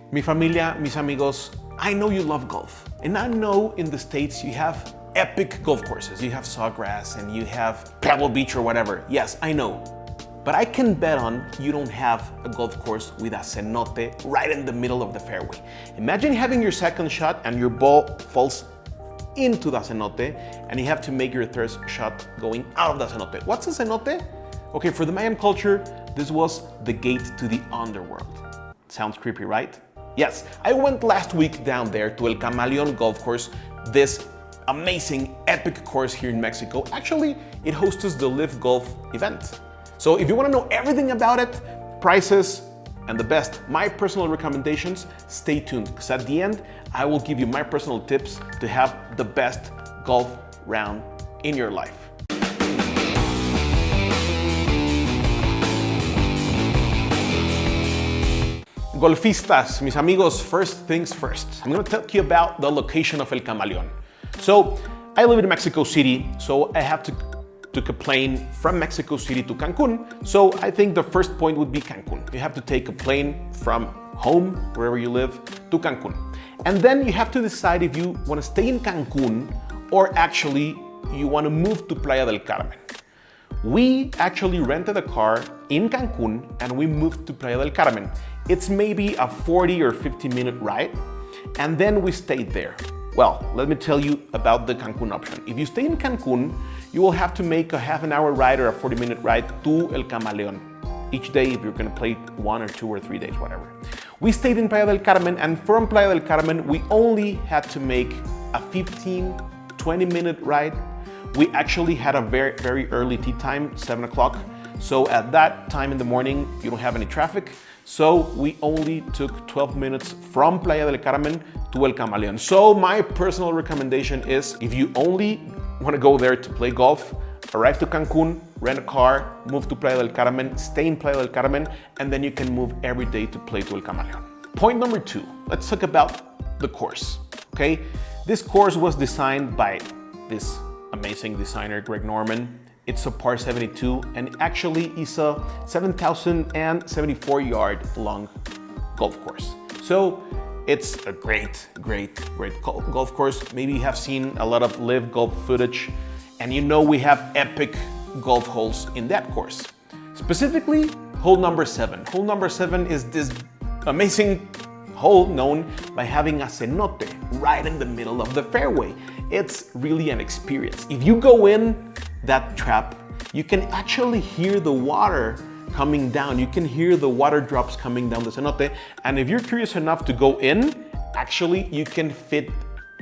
Mi familia, mis amigos, I know you love golf. And I know in the States you have epic golf courses. You have Sawgrass and you have Pebble Beach or whatever. Yes, I know. But I can bet on you don't have a golf course with a cenote right in the middle of the fairway. Imagine having your second shot and your ball falls into the cenote and you have to make your third shot going out of the cenote. What's a cenote? Okay, for the Mayan culture, this was the gate to the underworld. Sounds creepy, right? Yes, I went last week down there to El Camaleón Golf Course, this amazing, epic course here in Mexico. Actually, it hosts the Live Golf event. So if you want to know everything about it, prices, and the best, my personal recommendations, stay tuned, because at the end, I will give you my personal tips to have the best golf round in your life. Golfistas, mis amigos, first things first. I'm going to talk you about the location of El Camaleón. So I live in Mexico City, so I have to took a plane from Mexico City to Cancun. So I think the first point would be Cancun. You have to take a plane from home, wherever you live, to Cancun. And then you have to decide if you want to stay in Cancun or actually you want to move to Playa del Carmen. We actually rented a car in Cancun and we moved to Playa del Carmen. It's maybe a 40 or 50-minute ride, and then we stayed there. Well, let me tell you about the Cancun option. If you stay in Cancun, you will have to make a half-an-hour ride or a 40-minute ride to El Camaleón each day if you're going to play 1 or 2 or 3 days, whatever. We stayed in Playa del Carmen, and from Playa del Carmen, we only had to make a 15-20-minute ride. We actually had a very, very early tee time, 7 o'clock. So at that time in the morning, you don't have any traffic. So we only took 12 minutes from Playa del Carmen to El Camaleón. So my personal recommendation is, if you only want to go there to play golf, arrive to Cancun, rent a car, move to Playa del Carmen, stay in Playa del Carmen, and then you can move every day to play to El Camaleón. Point number 2, let's talk about the course, okay? This course was designed by this amazing designer, Greg Norman. It's a par 72 and actually is a 7,074 yard long golf course. So it's a great golf course. Maybe you have seen a lot of live golf footage and you know we have epic golf holes in that course. Specifically, hole number 7. Hole number 7 is this amazing hole known by having a cenote right in the middle of the fairway. It's really an experience. If you go in that trap, you can actually hear the water coming down. You can hear the water drops coming down the cenote. And if you're curious enough to go in, actually you can fit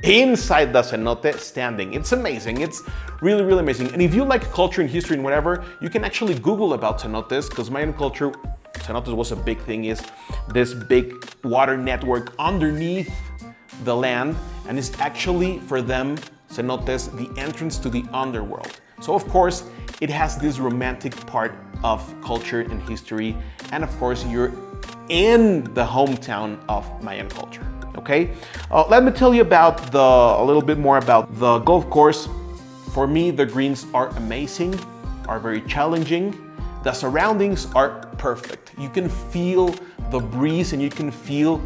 inside the cenote standing. It's amazing. It's really, really amazing. And if you like culture and history and whatever, you can actually Google about cenotes, because Mayan culture, cenotes was a big thing, is this big water network underneath the land, and it's actually for them, cenotes, the entrance to the underworld. So of course, it has this romantic part of culture and history, and of course, you're in the hometown of Mayan culture, okay? Let me tell you about a little bit more about the golf course. For me, the greens are amazing, are very challenging. The surroundings are perfect. You can feel the breeze and you can feel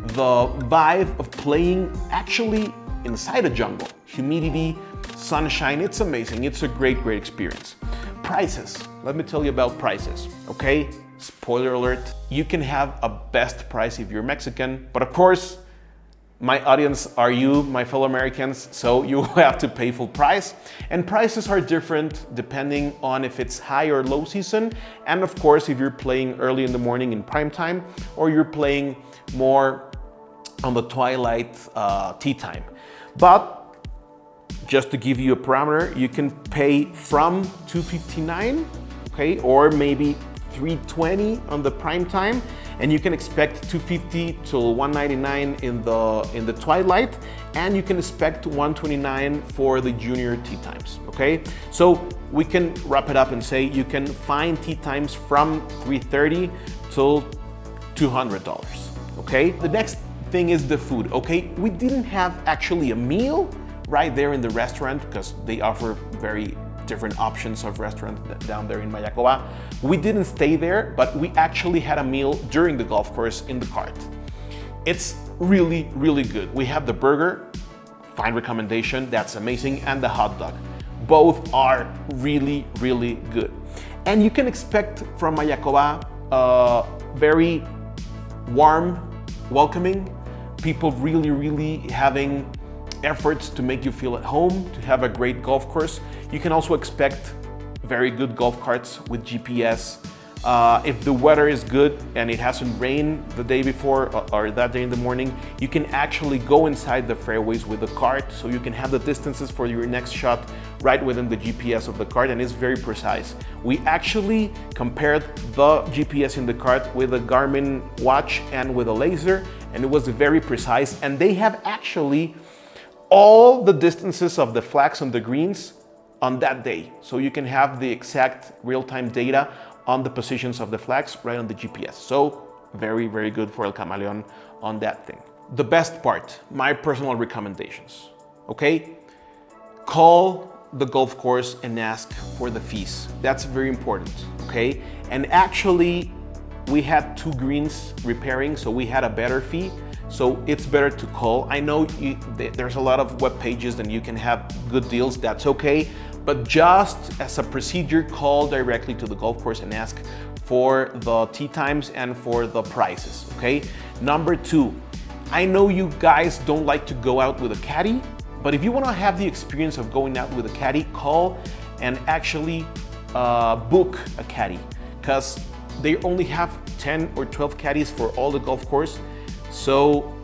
the vibe of playing actually inside a jungle. Humidity, sunshine, it's amazing. It's a great experience. Prices, let me tell you about prices, okay? Spoiler alert, you can have a best price if you're Mexican, but of course, my audience are you, my fellow Americans, so you have to pay full price. And prices are different depending on if it's high or low season, and of course, if you're playing early in the morning in prime time, or you're playing more on the twilight tee time. But just to give you a parameter, you can pay from $259, okay, or maybe $320 on the prime time, and you can expect $250 to $199 in the twilight, and you can expect $129 for the junior tee times, okay? So we can wrap it up and say you can find tee times from $330 to $200, okay? The next thing is the food, okay? We didn't have actually a meal right there in the restaurant because they offer very different options of restaurant down there in Mayakoba. We didn't stay there, but we actually had a meal during the golf course in the cart. It's really, really good. We have the burger, fine recommendation, that's amazing, and the hot dog. Both are really, really good. And you can expect from Mayakoba very warm, welcoming, people really, really having efforts to make you feel at home, to have a great golf course. You can also expect very good golf carts with GPS. If the weather is good and it hasn't rained the day before or that day in the morning, you can actually go inside the fairways with the cart, so you can have the distances for your next shot right within the GPS of the cart, and it's very precise. We actually compared the GPS in the cart with a Garmin watch and with a laser, and it was very precise, and they have actually all the distances of the flags on the greens on that day. So you can have the exact real-time data on the positions of the flags right on the GPS. So very, very good for El Camaleon on that thing. The best part, my personal recommendations, okay? Call the golf course and ask for the fees. That's very important, okay? And actually, we had 2 greens repairing, so we had a better fee. So it's better to call. I know there's a lot of web pages and you can have good deals, that's okay. But just as a procedure, call directly to the golf course and ask for the tee times and for the prices, okay? Number 2, I know you guys don't like to go out with a caddy, but if you wanna have the experience of going out with a caddy, call and actually book a caddy, because they only have 10 or 12 caddies for all the golf course. So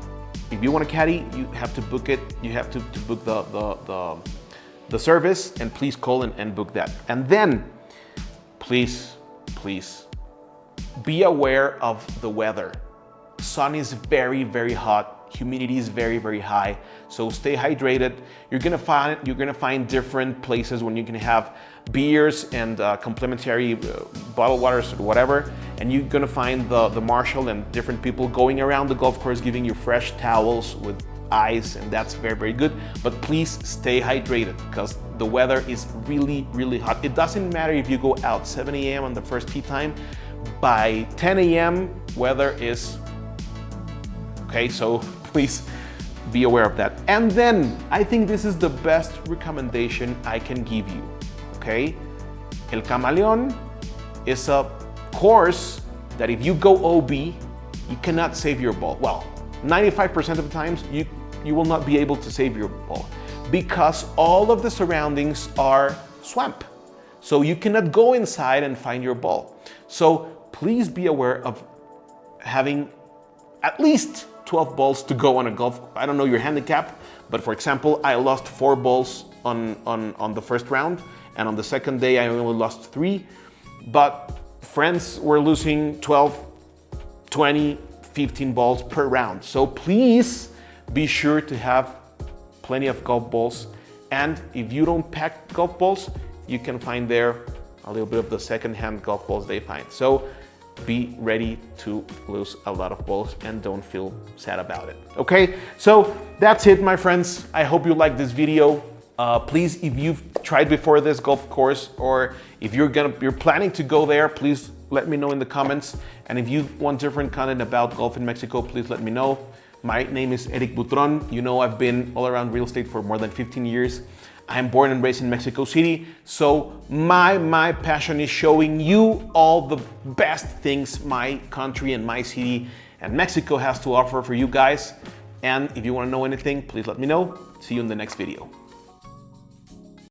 if you want a caddy, you have to book it. You have to book the service, and please call and book that. And then please be aware of the weather. Sun is very, very hot. Humidity is very, very high. So stay hydrated. You're gonna find different places when you can have beers and complimentary bottled waters or whatever. And you're gonna find the marshal and different people going around the golf course giving you fresh towels with ice, and that's very, very good. But please stay hydrated because the weather is really, really hot. It doesn't matter if you go out 7 a.m. on the first tee time. By 10 a.m. weather is okay, so please be aware of that. And then I think this is the best recommendation I can give you, okay? El Camaleon is a course that if you go OB, you cannot save your ball. Well, 95% of the times you will not be able to save your ball because all of the surroundings are swamp. So you cannot go inside and find your ball. So please be aware of having at least 12 balls to go on a golf. I don't know your handicap, but for example, I lost 4 balls on the first round, and on the second day I only lost 3, but friends were losing 12, 20, 15 balls per round. So please be sure to have plenty of golf balls, and if you don't pack golf balls, you can find there a little bit of the second-hand golf balls they find. So be ready to lose a lot of balls and don't feel sad about it. Okay, so that's it, my friends. I hope you liked this video. Please, if you've tried before this golf course, or if you're planning to go there, please let me know in the comments. And if you want different content about golf in Mexico, please let me know. My name is Eric Butron. You know, I've been all around real estate for more than 15 years. I'm born and raised in Mexico City, so my passion is showing you all the best things my country and my city and Mexico has to offer for you guys. And if you want to know anything, please let me know. See you in the next video.